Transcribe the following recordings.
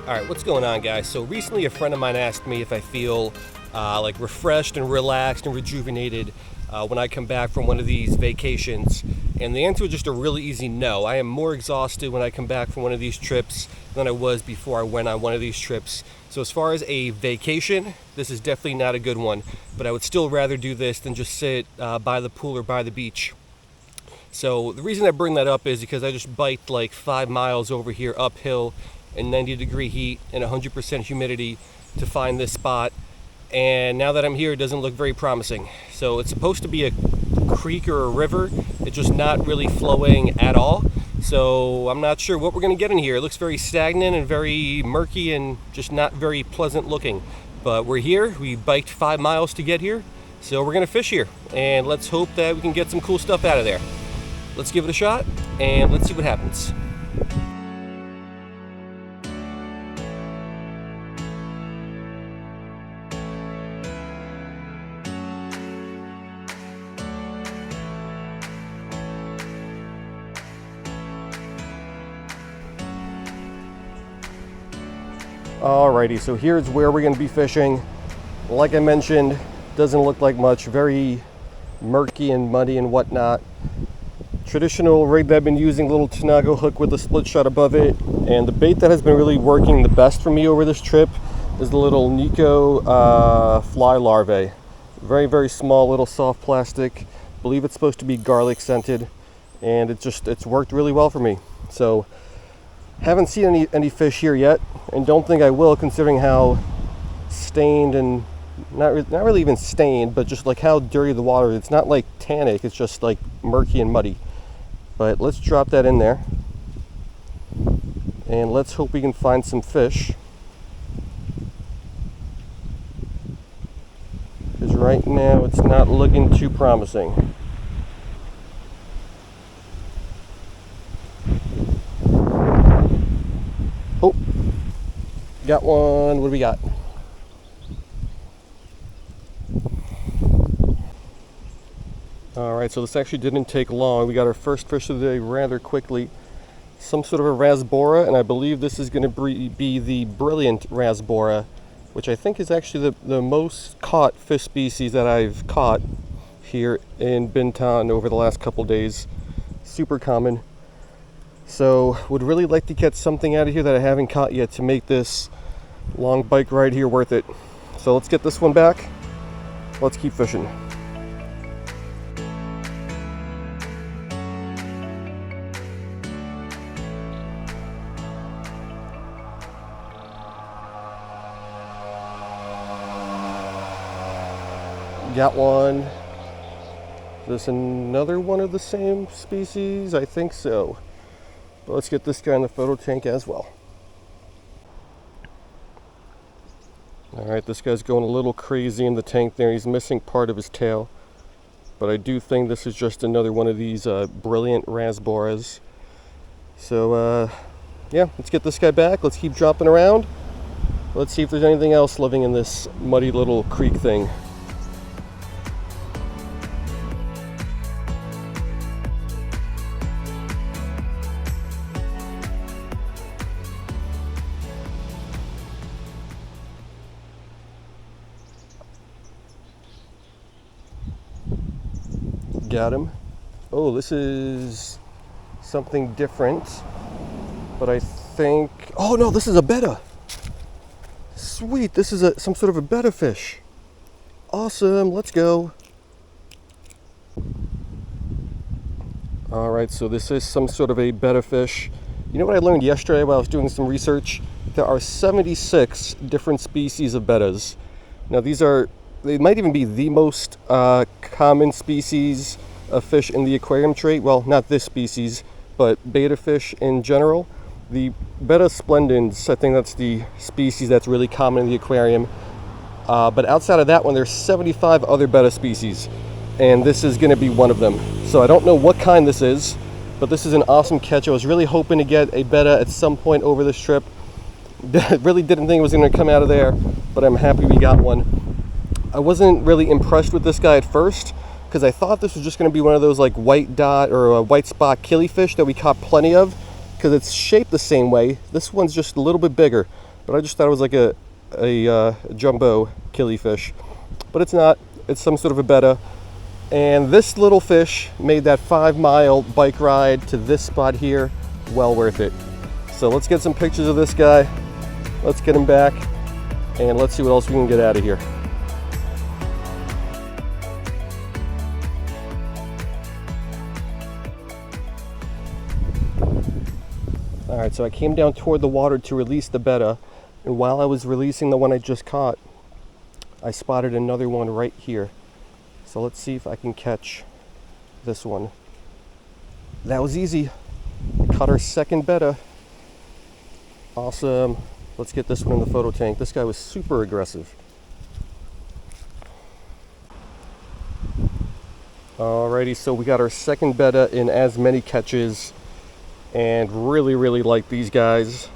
Alright, what's going on, guys? So recently a friend of mine asked me if I feel like refreshed and relaxed and rejuvenated when I come back from one of these vacations. And the answer was just a really easy no. I am more exhausted when I come back from one of these trips than I was before I went on one of these trips. So as far as a vacation, this is definitely not a good one. But I would still rather do this than just sit by the pool or by the beach. So the reason I bring that up is because I just biked like 5 miles over here uphill in 90-degree heat and 100% humidity to find this spot. And now that I'm here, it doesn't look very promising. So it's supposed to be a creek or a river. It's just not really flowing at all. So I'm not sure what we're gonna get in here. It looks very stagnant and very murky and just not very pleasant looking. But we're here, we biked 5 miles to get here. So we're gonna fish here and let's hope that we can get some cool stuff out of there. Let's give it a shot and let's see what happens. Alrighty, so here's where we're going to be fishing. Like I mentioned, doesn't look like much, very murky and muddy and whatnot. Traditional rig that I've been using, little Tanago hook with a split shot above it. And the bait that has been really working the best for me over this trip is the little Nico fly larvae. Very, very small, little soft plastic. I believe it's supposed to be garlic scented. And it's worked really well for me. So haven't seen any fish here yet, and don't think I will, considering how stained and not really even stained, but just like how dirty the water is. It's not like tannic, it's just like murky and muddy. But let's drop that in there and let's hope we can find some fish, because right now it's not looking too promising. Oh, got one. What do we got? Alright, so this actually didn't take long. We got our first fish of the day rather quickly. Some sort of a rasbora, and I believe this is going to be the brilliant rasbora, which I think is actually the most caught fish species that I've caught here in Bintan over the last couple days. Super common. So would really like to get something out of here that I haven't caught yet to make this long bike ride here worth it. So let's get this one back. Let's keep fishing. Got one. Is this another one of the same species? I think so. But let's get this guy in the photo tank as well. Alright, this guy's going a little crazy in the tank there. He's missing part of his tail. But I do think this is just another one of these brilliant rasboras. So, yeah, let's get this guy back. Let's keep dropping around. Let's see if there's anything else living in this muddy little creek thing. Got him. Oh, this is something different, but I think, oh no, this is a betta. Sweet, this is some sort of a betta fish. Awesome, let's go. All right, so this is some sort of a betta fish. You know what I learned yesterday while I was doing some research? There are 76 different species of bettas. Now they might even be the most common species of fish in the aquarium trade. Well, not this species, but betta fish in general. The Betta splendens, I think that's the species that's really common in the aquarium. But outside of that one, there's 75 other betta species, and this is going to be one of them. So I don't know what kind this is, but this is an awesome catch. I was really hoping to get a betta at some point over this trip. Really didn't think it was going to come out of there, but I'm happy we got one. I wasn't really impressed with this guy at first, because I thought this was just going to be one of those like white dot or a white spot killifish that we caught plenty of, because it's shaped the same way. This one's just a little bit bigger, but I just thought it was like a jumbo killifish, but it's not. It's some sort of a betta. And this little fish made that 5-mile bike ride to this spot here well worth it. So let's get some pictures of this guy. Let's get him back, and let's see what else we can get out of here. All right, so I came down toward the water to release the betta, and while I was releasing the one I just caught, I spotted another one right here. So let's see if I can catch this one. That was easy. We caught our second betta. Awesome. Let's get this one in the photo tank. This guy was super aggressive. Alrighty, so we got our second betta in as many catches, and really like these guys.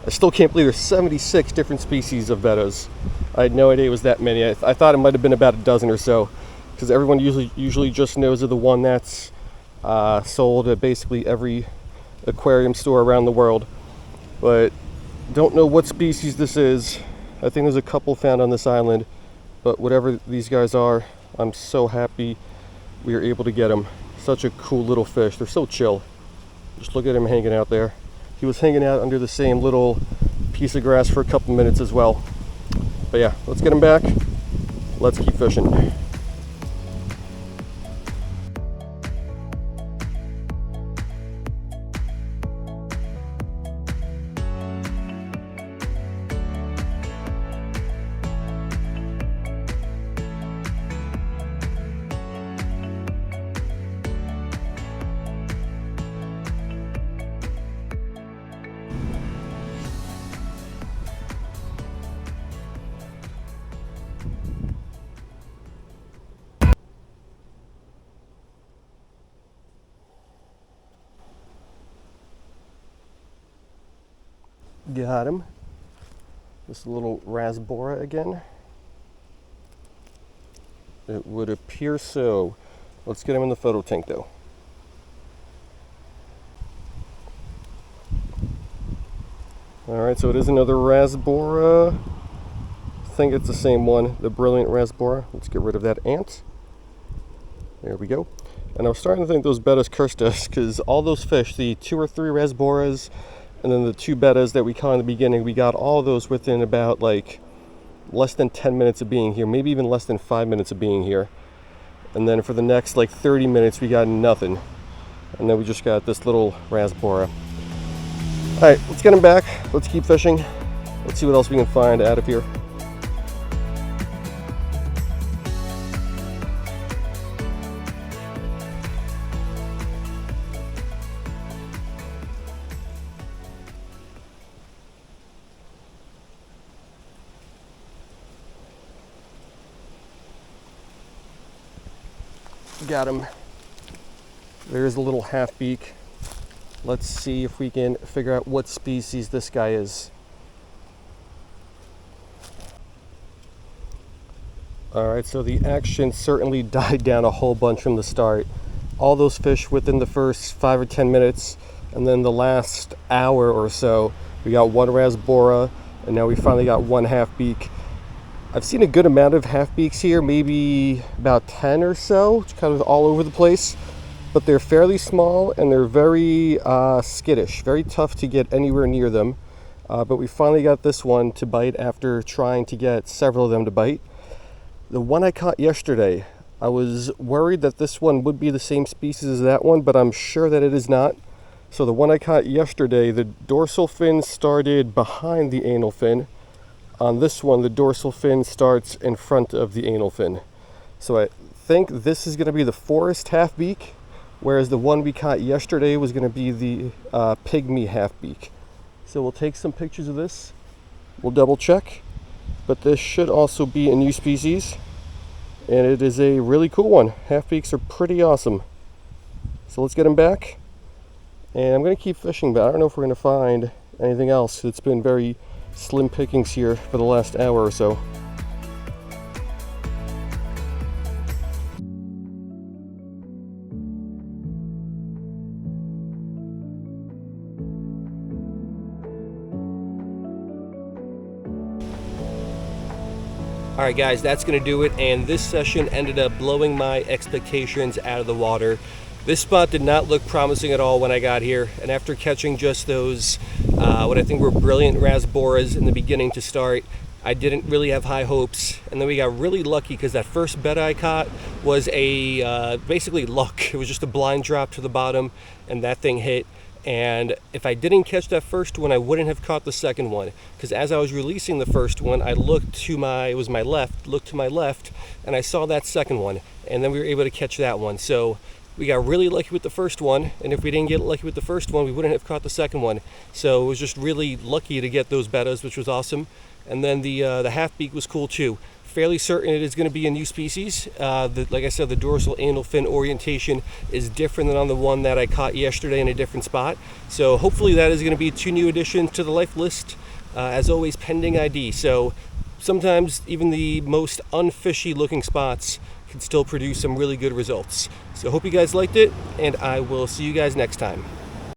I still can't believe there's 76 different species of bettas. I had no idea it was that many. I thought it might have been about a dozen or so, because everyone usually just knows of the one that's sold at basically every aquarium store around the world, but don't know what species this is. I think there's a couple found on this island, but whatever these guys are, I'm so happy we were able to get them. Such a cool little fish. They're so chill. Just look at him hanging out there. He was hanging out under the same little piece of grass for a couple minutes as well. But yeah, let's get him back. Let's keep fishing. Got him. This little rasbora again. It would appear so. Let's get him in the photo tank though. Alright, so it is another rasbora. I think it's the same one, the brilliant rasbora. Let's get rid of that ant. There we go. And I was starting to think those bettas cursed us, because all those fish, the 2 or 3 rasboras, and then the 2 bettas that we caught in the beginning, we got all those within about like less than 10 minutes of being here, maybe even less than 5 minutes of being here. And then for the next like 30 minutes, we got nothing. And then we just got this little rasbora. All right, let's get him back. Let's keep fishing. Let's see what else we can find out of here. Got him. There's a little half beak. Let's see if we can figure out what species this guy is. Alright, so the action certainly died down a whole bunch from the start. All those fish within the first 5 or 10 minutes, and then the last hour or so, we got 1 rasbora, and now we finally got 1 half beak. I've seen a good amount of half beaks here, maybe about 10 or so. It's kind of all over the place, but they're fairly small and they're very skittish, very tough to get anywhere near them. But we finally got this one to bite after trying to get several of them to bite. The one I caught yesterday, I was worried that this one would be the same species as that one, but I'm sure that it is not. So the one I caught yesterday, the dorsal fin started behind the anal fin. On this one, the dorsal fin starts in front of the anal fin. So I think this is going to be the forest half beak, whereas the one we caught yesterday was going to be the pygmy half beak. So we'll take some pictures of this. We'll double check, but this should also be a new species, and it is a really cool one. Half beaks are pretty awesome. So let's get them back, and I'm going to keep fishing, but I don't know if we're going to find anything else. It's been very slim pickings here for the last hour or so. All right, guys, that's going to do it. And this session ended up blowing my expectations out of the water. This spot did not look promising at all when I got here. And after catching just those, what I think were brilliant rasboras in the beginning to start, I didn't really have high hopes. And then we got really lucky because that first betta I caught was a basically luck. It was just a blind drop to the bottom and that thing hit. And if I didn't catch that first one, I wouldn't have caught the second one, because as I was releasing the first one, I looked to my left, and I saw that second one, and then we were able to catch that one. So we got really lucky with the first one, and if we didn't get lucky with the first one, we wouldn't have caught the second one. So it was just really lucky to get those bettas, which was awesome. And then the half beak was cool too. Fairly certain it is going to be a new species. Like I said, the dorsal anal fin orientation is different than on the one that I caught yesterday in a different spot. So hopefully that is going to be 2 new additions to the life list, as always pending ID. So sometimes even the most unfishy looking spots can still produce some really good results. So hope you guys liked it, and I will see you guys next time.